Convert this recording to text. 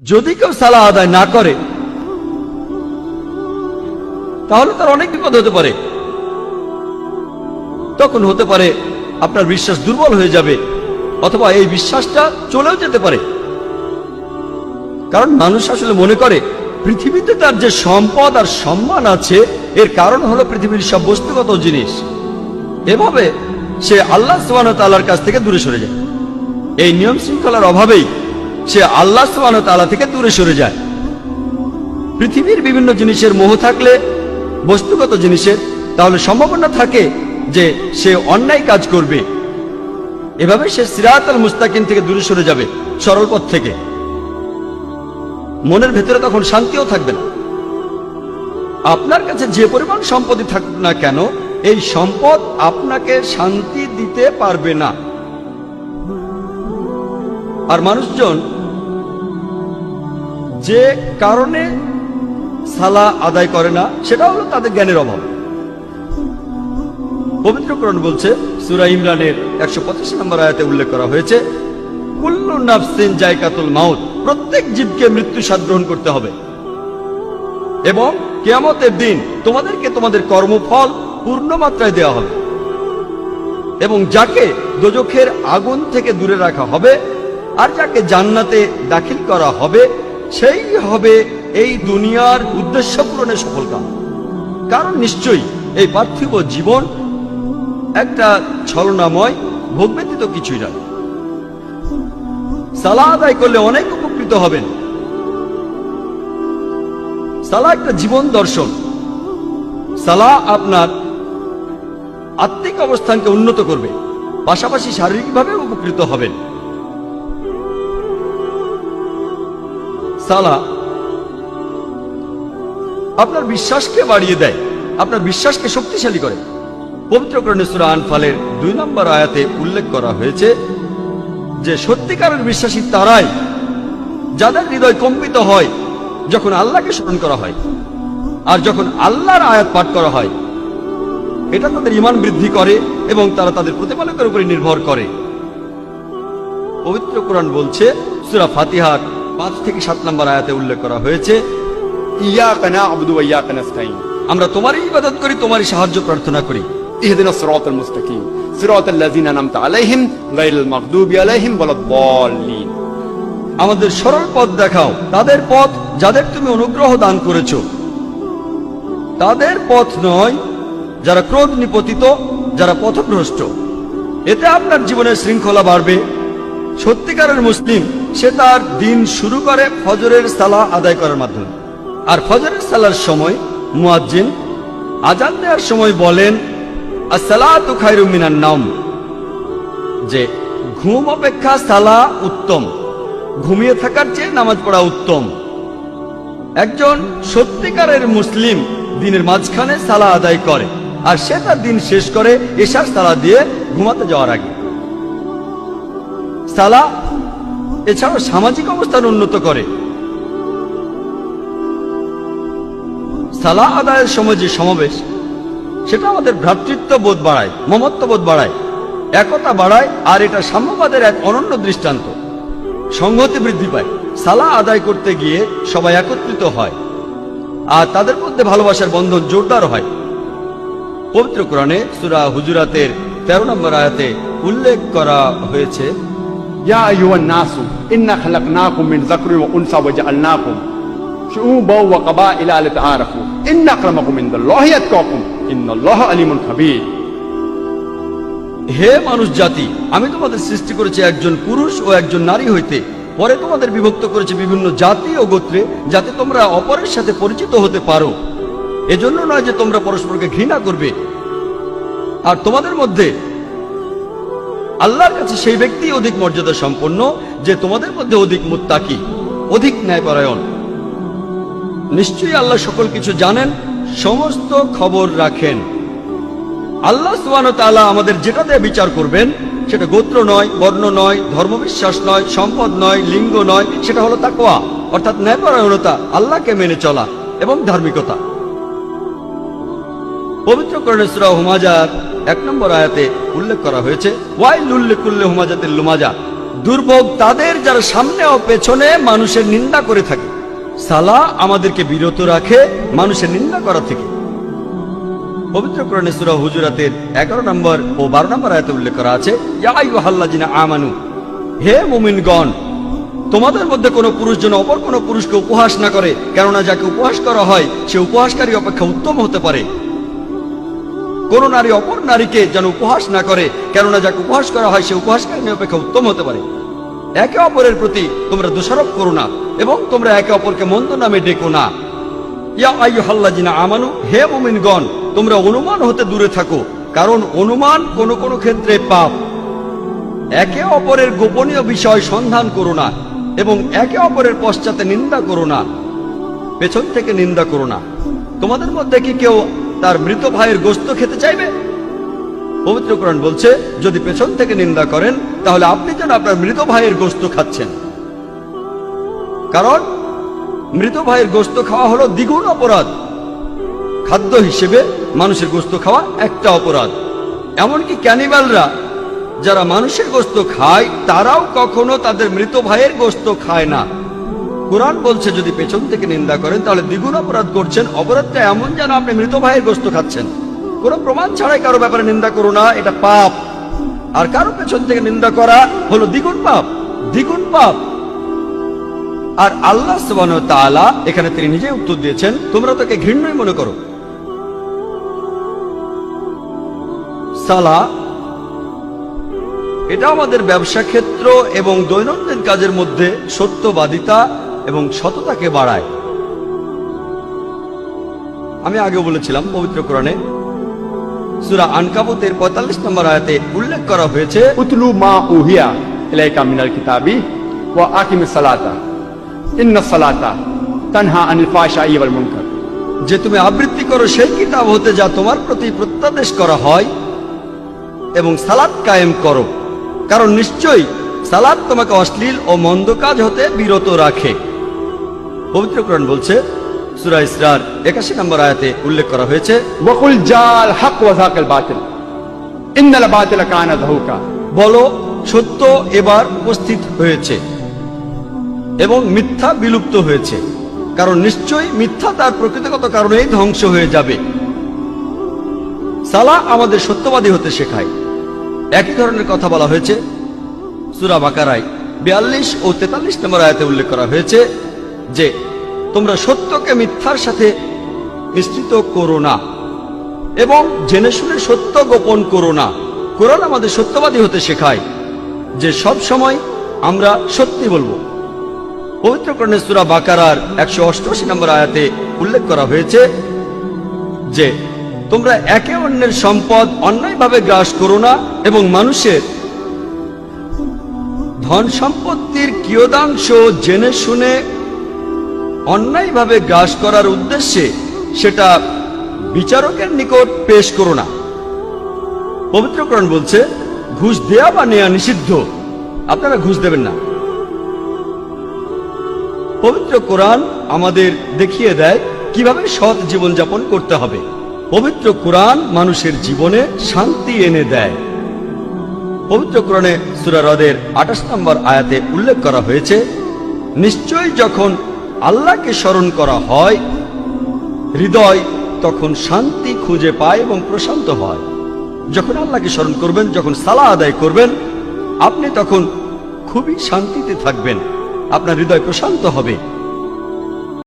যদি কেউ সালাহ আদায় না করে তাহলে তার অনেক বিপদ হতে পারে। তখন হতে পারে আপনার বিশ্বাস দুর্বল হয়ে যাবে, অথবা এই বিশ্বাসটা চলেও যেতে পারে। কারণ মানুষ আসলে মনে করে পৃথিবীতে তার যে সম্পদ আর সম্মান আছে এর কারণ হলো পৃথিবীর সব বস্তুগত জিনিস। এভাবে সে আল্লাহ সুবহানাহু ওয়া তাআলার কাছ থেকে দূরে সরে যায়। এই নিয়ম শৃঙ্খলার অভাবেই সে আল্লাহ সুবহানাহু ওয়া তাআলা থেকে দূরে সরে যায়। পৃথিবীর বিভিন্ন জিনিসের মোহ থাকলে, বস্তুগত জিনিসের, তাহলে সম্ভাবনা থাকে যে সে অন্যায় কাজ করবে। এভাবে সে সিরাতাল মুস্তাকিম থেকে দূরে সরে যাবে, সরল পথ থেকে। মনের ভেতরে তখন শান্তিও থাকবে না। আপনার কাছে যে পরিমাণ সম্পত্তি থাকুক না কেন, এই সম্পদ আপনাকে শান্তি দিতে পারবে না। আর মানুষজন যে কারণে সালাহ আদায় করে না সেটা হলো তাদের জ্ঞানের অভাব। পবিত্র কোরআন বলছে, সূরা ইমরানের 185 নম্বর আয়াতে উল্লেখ করা হয়েছে, কুল্লু নাফসিন যায়কাতুল মাউত, প্রত্যেক জীবকে মৃত্যু স্বাদ গ্রহণ করতে হবে এবং কিয়ামতের দিন তোমাদেরকে তোমাদের কর্মফল পূর্ণ মাত্রায় দেওয়া হবে। এবং যাকে দোজখের আগুন থেকে দূরে রাখা হবে আর যাকে জান্নাতে দাখিল করা হবে সেই হবে এই দুনিয়ার উদ্দেশ্য পূরণে সফল কাম। কারণ নিশ্চয়ই এই পার্থিব জীবন একটা ছলনাময়, ভোগ ব্যতীত কিছুই নয়। সালাহ আদায় করলে অনেক উপকৃত হবেন। সালাহ একটা জীবন দর্শন। সালাহ আপনার আত্মিক অবস্থানকে উন্নত করবে, পাশাপাশি শারীরিকভাবে উপকৃত হবেন। সালাহ আপনার বিশ্বাসকে বাড়িয়ে দেয়, আপনার বিশ্বাসকে শক্তিশালী করে। পবিত্র কোরআনে সূরা আনফালের 2 নম্বর আয়াতে উল্লেখ করা হয়েছে যে সত্যিকারের বিশ্বাসী তারাই যাদের হৃদয় কম্পিত হয় যখন আল্লাহকে স্মরণ করা হয় আর যখন আল্লাহর আয়াত পাঠ করা হয়। এটা তাদের ঈমান বৃদ্ধি করে এবং তারা তাদের প্রতিপালকের উপরে নির্ভর করে। পবিত্র কোরআন বলছে, সূরা ফাতিহার 5 থেকে 7 নম্বর আয়াতে উল্লেখ করা হয়েছে, ইয়াকা না'বুদু ওয়া ইয়াকা নাস্তাঈন, আমরা তোমারই ইবাদত করি, তোমারই সাহায্য প্রার্থনা করি। ইহদিনাস সিরাতাল মুস্তাকিম সিরাতাল লাযিনা আন'আমতা আলাইহিম গায়রিল মাগদুবি আলাইহিম ওয়ালাদ-দাল্লিন, আমাদের সরল পথ দেখাও, তাদের পথ যাদের তুমি অনুগ্রহ দান করেছো, তাদের পথ নয় যারা ক্রোধ নিপতিত, যারা পথভ্রষ্ট। এতে আপনার জীবনের শৃঙ্খলা বাড়বে। সত্যিকারের মুসলিম সে তার দিন শুরু করে ফজরের সালাহ আদায় করার মাধ্যমে। আর ফজরের সালার সময় মুয়াজ্জিন আজান দেওয়ার সময় বলেন, আসসালাতু খায়রুম মিনান নাওম, যে ঘুম অপেক্ষা সালাহ উত্তম, ঘুমিয়ে থাকার চেয়ে নামাজ পড়া উত্তম। একজন সত্যিকারের মুসলিম দিনের মাঝখানে সালাহ আদায় করে আর সে তার দিন শেষ করে এশার সালাহ দিয়ে ঘুমাতে যাওয়ার আগে। সালাহ এছাড়াও সামাজিক অবস্থান উন্নত করে। সালাহ আদায়ের সময় যে সমাবেশ, সেটা আমাদের ভ্রাতৃত্ব বোধ বাড়ায়, মমত্ববোধ বাড়ায়, একতা বাড়ায়, আর এটা সাম্যবাদের এক অনন্য দৃষ্টান্ত। সংহতি বৃদ্ধি পায়। সালাহ আদায় করতে গিয়ে সবাই একত্রিত হয় আর তাদের মধ্যে ভালোবাসার বন্ধন জোরদার হয়। পবিত্র কোরআনে সূরা হুজুরাতের 13 নম্বর আয়াতে উল্লেখ করা হয়েছে, ইয়া আইয়ুহান নাসু ইন্না খালাকনাকুম মিন যাকরিন ওয়া উনসা ওয়া জাআলনাকুম শুউবান ওয়া কাবাইলা লিতাআরাফু ইন্না আকরামাকুম ইনদাল্লাহি আতকাকুম ইন্নাল্লাহা আলিমুন খাবীর। হে মানুষ জাতি, আমি তোমাদের সৃষ্টি করেছি একজন পুরুষ ও একজন নারী হইতে, পরে তোমাদের বিভক্ত করেছি বিভিন্ন জাতি ও গোত্রে, যাতে তোমরা অপরের সাথে পরিচিত হতে পারো। এজন্য নয় যে তোমরা পরস্পরকে ঘৃণা করবে। আর তোমাদের মধ্যে আল্লাহর কাছে সেই ব্যক্তি অধিক মর্যাদা সম্পন্ন যে তোমাদের মধ্যে অধিক মুত্তাকি, অধিক ন্যায়পরায়ণ। নিশ্চয়ই আল্লাহ সকল কিছু জানেন, সমস্ত খবর রাখেন। আল্লাহ সুবহানাহু ওয়া তাআলা আমাদের যেটা দিয়ে বিচার করবেন সেটা গোত্র নয়, বর্ণ নয়, ধর্মবিশ্বাস নয়, সম্পদ নয়, লিঙ্গ নয়, সেটা হলো তাকওয়া, অর্থাৎ ন্যায়পরায়ণতা, আল্লাহকে মেনে চলা এবং ধার্মিকতা। পবিত্র কোরআনে সূরা হুমাজার 1 নম্বর আয়াতে উল্লেখ করা হয়েছে, ওয়াইলুল লিকুল্লি হুমাজাতিল লুমাজা, দুর্ভোগ তাদের যারা সামনে ও পেছনে মানুষের নিন্দা করে থাকে। সালাহ আমাদেরকে বিরত রাখে মানুষের নিন্দা করা থেকে। পবিত্র কোরআনে সূরা হুজুরাতের 11 নম্বর ও 12 নম্বর আয়াতে উল্লেখ করা আছে, ইয়া আইয়ুহাল্লাযিনা আমানু, হে মুমিনগণ, তোমাদের মধ্যে কোনো পুরুষ যেন অপর কোনো পুরুষকে উপহাস না করে, কেননা যাকে উপহাস করা হয় সে উপহাসকারী অপেক্ষা উত্তম হতে পারে। কোন নারী অপর নারীকে যেন উপহাস না করে, কেননা যাকে উপহাস করা হয় সে উপহাসকারী অপেক্ষা উত্তম হতে পারে। একে অপরের প্রতি তোমরা দোষারোপ করো না এবং তোমরা একে অপরকে মন্দ নামে ডেকো না। ইয়া আইয়ুহাল্লাযিনা আমানু, হে মুমিনগণ, তোমরা অনুমান হতে দূরে থাকো, কারণ অনুমান কোন কোন ক্ষেত্রে পাপ। একে অপরের গোপনীয় বিষয় সন্ধান করো না এবং একে অপরের পশ্চাতে নিন্দা করো না, পেছন থেকে নিন্দা করো না। তোমাদের মধ্যে কি কেউ তার মৃত ভাইয়ের গোশত খেতে চাইবে? পবিত্র কোরআন বলছে, যদি পেছন থেকে নিন্দা করেন তাহলে আপনি যেন আপনার মৃত ভাইয়ের গোশত খাচ্ছেন, কারণ মৃত ভাইয়ের গোশত খাওয়া হলো দ্বিগুণ অপরাধ। খাদ্য হিসেবে মানুষের গোশত খাওয়া একটা অপরাধ। এমনকি ক্যানিবালরা যারা মানুষের গোশত খায় তারাও কখনো তাদের মৃত ভাইয়ের গোশত খায় না। কোরআন বলছে যদি পেছন থেকে নিন্দা করেন তাহলে দ্বিগুণ অপরাধ করছেন। অপরাধটা এমন যেন আপনি মৃত ভাইয়ের গোশত খাচ্ছেন। কোনো প্রমাণ ছাড়াই কারো ব্যাপারে নিন্দা করো না, এটা পাপ। আর কারো পেছন থেকে নিন্দা করা হলো দ্বিগুণ পাপ, দ্বিগুণ পাপ। আর আল্লাহ সুবহানাহু ওয়া তাআলা এখানে তিনি নিজেই উত্তর দিয়েছেন, তোমরা তাকে ঘৃণ্যই মনে করো। সালাহ এটা আমাদের ব্যবসা ক্ষেত্র এবং দৈনন্দিন কাজের মধ্যে সত্যবাদিতা এবং সততাকে বাড়ায়। আমি আগে বলেছিলাম পবিত্র কোরআনে সূরা আনকাবুতের 45 নম্বর আয়াতে উল্লেখ করা হয়েছে, উতলু মা উহিয়া ইলাইকা মিনাল কিতাবি ওয়া আকিমিস সালাতা ইন্নাস সালাতা তানহা আনিল ফাহশাই ওয়াল মুনকার, যে তুমি আবৃত্তি করো সেই কিতাব হতে যা তোমার প্রতি প্রত্যাদেশ করা হয় এবং সালাত কায়েম করো, কারণ নিশ্চয়ই সালাত তোমাকে অশ্লীল ও মন্দ কাজ হতে বিরত রাখে। পবিত্র কোরআন বলছে সূরা ইসরার 81 নম্বর আয়াতে উল্লেখ করা হয়েছে, ওয়াকুল জাল হক ওয়া যাকাল বাতিল ইন্নাল বাতিলা কানা যাহুকা, বলো সত্য এবার উপস্থিত হয়েছে এবং মিথ্যা বিলুপ্ত হয়েছে, কারণ নিশ্চয়ই মিথ্যা তার প্রকৃতিগত কারণেই ধ্বংস হয়ে যাবে। সালাহ আমাদের সত্যবাদী হতে শেখায়। একই ধরনের কথা বলা হয়েছে সূরা বাকারায় 42 ও 43 নম্বর আয়াতে উল্লেখ করা হয়েছে যে তোমরা সত্যকে মিথ্যার সাথে মিশ্রিত করো না এবং জেনে শুনে সত্য গোপন করো না। কোরআন আমাদের সত্যবাদী হতে শেখায় যে সব সময় আমরা সত্যি বলবো। পবিত্র কোরআনে সূরা বাকারার 188 নম্বর আয়াতে উল্লেখ করা হয়েছে যে তোমরা একে অন্যের সম্পদ অন্যায়ভাবে গ্রাস করো না এবং মানুষের ধন সম্পত্তির কিয়দাংশ জেনে শুনে অন্যায়ভাবে গ্রাস করার উদ্দেশ্যে সেটা বিচারকের নিকট পেশ করো না। পবিত্র কোরআন বলছে ঘুষ দেয়া বা নেয়া নিষিদ্ধ, আপনারা ঘুষ দেবেন না। পবিত্র কোরআন আমাদের দেখিয়ে দেয় কিভাবে সৎ জীবনযাপন করতে হবে। পবিত্র কোরআন মানুষের জীবনে শান্তি এনে দেয়। পবিত্র কোরআনে সূরা রদের 28 নম্বর আয়াতে উল্লেখ করা হয়েছে, নিশ্চয়ই যখন আল্লাহকে স্মরণ করা হয় হৃদয় তখন শান্তি খুঁজে পায় এবং প্রশান্ত হয়। যখন আল্লাহকে স্মরণ করবেন, যখন সালাহ আদায় করবেন, আপনি তখন খুবই শান্তিতে থাকবেন, আপনার হৃদয় প্রশান্ত হবে।